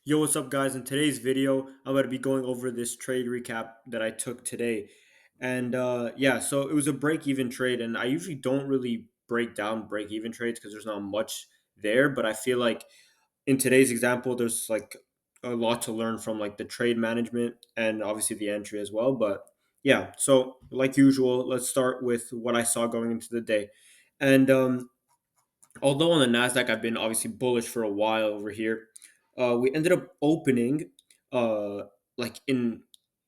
Yo, what's up, guys? In today's video, I'm going to be going over this trade recap that I took today. And yeah, so it was a break even trade. And I usually don't really break down break even trades because there's not much there. But I feel like in today's example, there's like a lot to learn from like the trade management and obviously the entry as well. But yeah, so like usual, let's start with what I saw going into the day. And although on the Nasdaq I've been obviously bullish for a while over here, we ended up opening like in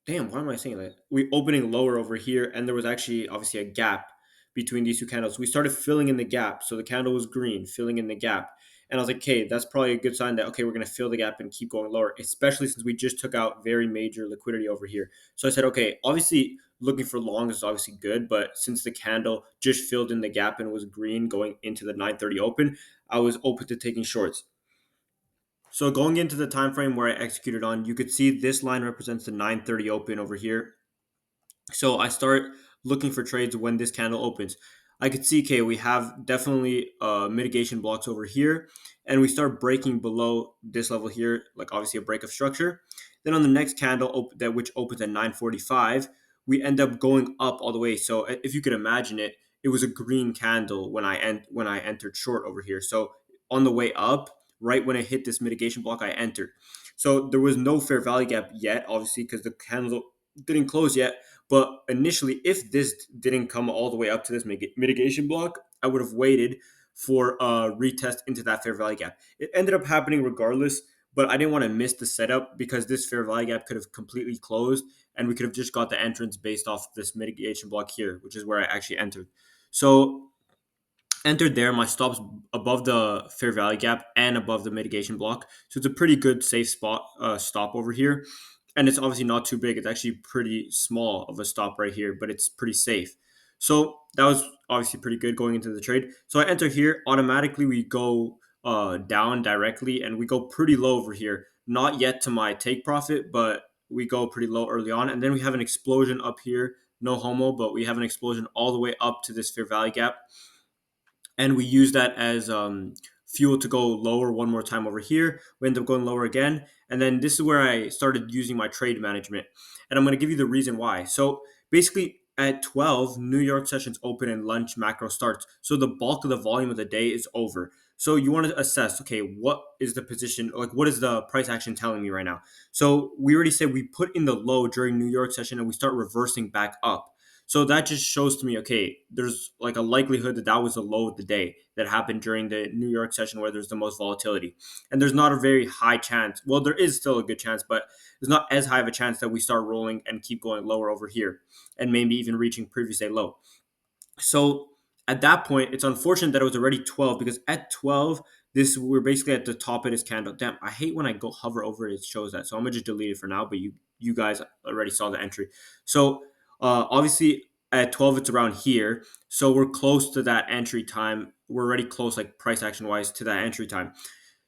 damn, why am I saying that? We opening lower over here, and there was actually obviously a gap between these two candles. We started filling in the gap, so the candle was green, filling in the gap. And I was like, okay, that's probably a good sign that okay, we're gonna fill the gap and keep going lower, especially since we just took out very major liquidity over here. So I said, okay, obviously looking for long is obviously good, but since the candle just filled in the gap and was green going into the 9:30 open, I was open to taking shorts. So going into the time frame where I executed on, you could see this line represents the 9:30 open over here. So I start looking for trades when this candle opens. I could see, okay, we have definitely mitigation blocks over here, and we start breaking below this level here, like obviously a break of structure. Then on the next candle that which opens at 9:45, we end up going up all the way. So if you could imagine it, it was a green candle when I entered short over here. So on the way up, right when I hit this mitigation block, I entered. So there was no fair value gap yet, obviously, because the candle didn't close yet. But initially, if this didn't come all the way up to this mitigation block, I would have waited for a retest into that fair value gap. It ended up happening regardless, but I didn't want to miss the setup because this fair value gap could have completely closed and we could have just got the entrance based off this mitigation block here, which is where I actually entered. So entered there, my stops above the fair value gap and above the mitigation block. So it's a pretty good safe spot stop over here. And it's obviously not too big. It's actually pretty small of a stop right here, but it's pretty safe. So that was obviously pretty good going into the trade. So I enter here. Automatically, we go down directly and we go pretty low over here. Not yet to my take profit, but we go pretty low early on. And then we have an explosion up here. No homo, but we have an explosion all the way up to this fair value gap, and we use that as fuel to go lower one more time over here. We end up going lower again, and then this is where I started using my trade management, and I'm going to give you the reason why. So basically, at 12, New York sessions open and lunch macro starts. So the bulk of the volume of the day is over. So you want to assess, okay, what is the position, like what is the price action telling me right now? So we already said we put in the low during New York session and we start reversing back up. So that just shows to me, okay, there's like a likelihood that that was the low of the day that happened during the New York session where there's the most volatility. And there's not a very high chance. Well, there is still a good chance, but there's not as high of a chance that we start rolling and keep going lower over here and maybe even reaching previous day low. So at that point, it's unfortunate that it was already 12 because at 12, this we're basically at the top of this candle. Damn, I hate when I go hover over it, it shows that. So I'm gonna just delete it for now, but you guys already saw the entry. So obviously at 12 it's around here. So we're close to that entry time. We're already close like price action wise to that entry time.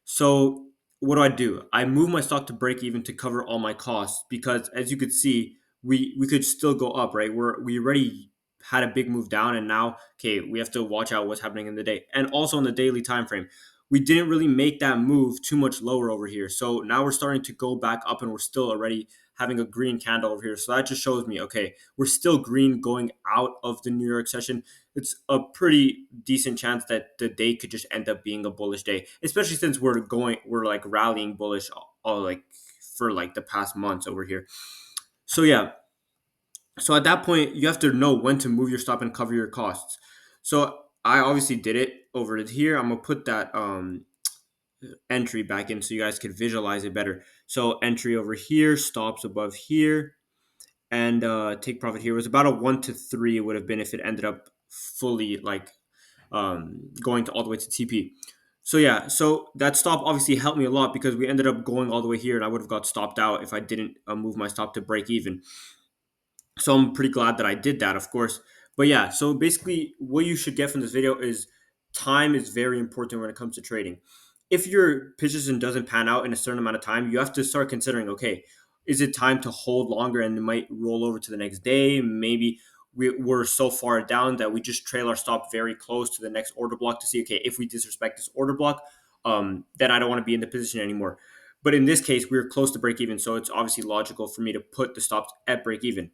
So what do? I move my stock to break even to cover all my costs because as you could see, we could still go up, right? We already had a big move down and now okay, we have to watch out what's happening in the day. And also in the daily time frame. We didn't really make that move too much lower over here. So now we're starting to go back up and we're still already having a green candle over here. So that just shows me, okay, we're still green going out of the New York session. It's a pretty decent chance that the day could just end up being a bullish day, especially since we're like rallying bullish all like for like the past months over here. So yeah, so at that point you have to know when to move your stop and cover your costs. So I obviously did it over here. I'm gonna put that entry back in so you guys could visualize it better. So entry over here, stops above here, and take profit here was about a 1 to 3 would have been if it ended up fully like going to all the way to TP. So yeah, so that stop obviously helped me a lot because we ended up going all the way here, and I would have got stopped out if I didn't move my stop to break even. So I'm pretty glad that I did that, of course. But yeah, so basically, what you should get from this video is time is very important when it comes to trading. If your position doesn't pan out in a certain amount of time, you have to start considering, okay, is it time to hold longer and it might roll over to the next day? Maybe we're so far down that we just trail our stop very close to the next order block to see, okay, if we disrespect this order block, then I don't want to be in the position anymore. But in this case, we were close to break even, so it's obviously logical for me to put the stops at break even.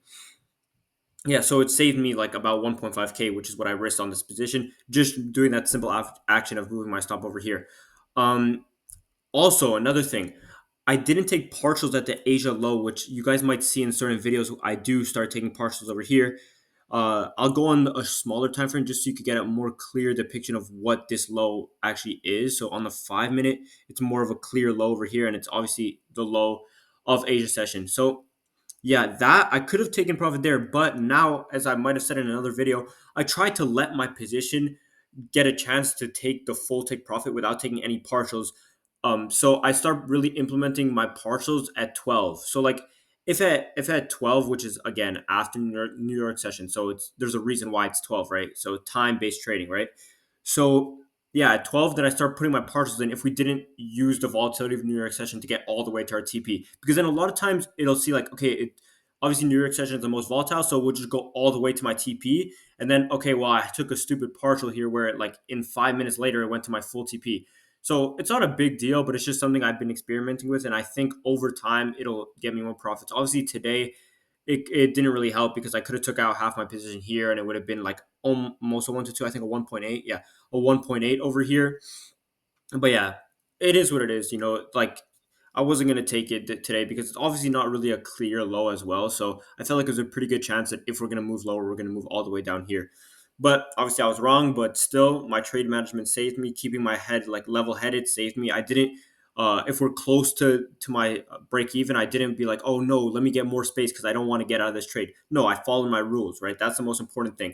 Yeah, so it saved me like about 1.5k, which is what I risked on this position, just doing that simple action of moving my stop over here. Um, Also, another thing, I didn't take partials at the Asia low, which you guys might see in certain videos. I do start taking partials over here. I'll go on a smaller time frame just so you could get a more clear depiction of what this low actually is. So on the 5 minute, it's more of a clear low over here, and it's obviously the low of Asia session. So yeah, that I could have taken profit there, but now, as I might have said in another video, I tried to let my position get a chance to take the full take profit without taking any partials. So I start really implementing my partials at 12. So like if at 12, which is again after New York session, so it's there's a reason why it's 12, right? So time based trading, right? So yeah, at 12, then I start putting my partials in if we didn't use the volatility of New York session to get all the way to our TP. Because then a lot of times it'll see like, okay, obviously New York session is the most volatile, so we'll just go all the way to my TP. And then, okay, well, I took a stupid partial here where it like in 5 minutes later it went to my full TP. So it's not a big deal, but it's just something I've been experimenting with. And I think over time it'll get me more profits. Obviously today it didn't really help because I could have took out half my position here and it would have been like almost a 1 to 2, I think a 1.8. Yeah, a 1.8 over here. But yeah, it is what it is. Like I wasn't gonna take it today because it's obviously not really a clear low as well. So I felt like there's a pretty good chance that if we're gonna move lower, we're gonna move all the way down here. But obviously I was wrong. But still, my trade management saved me. Keeping my head like level headed saved me. I didn't. If we're close to my break even, I didn't be like, oh no, let me get more space because I don't want to get out of this trade. No, I followed my rules. Right, that's the most important thing.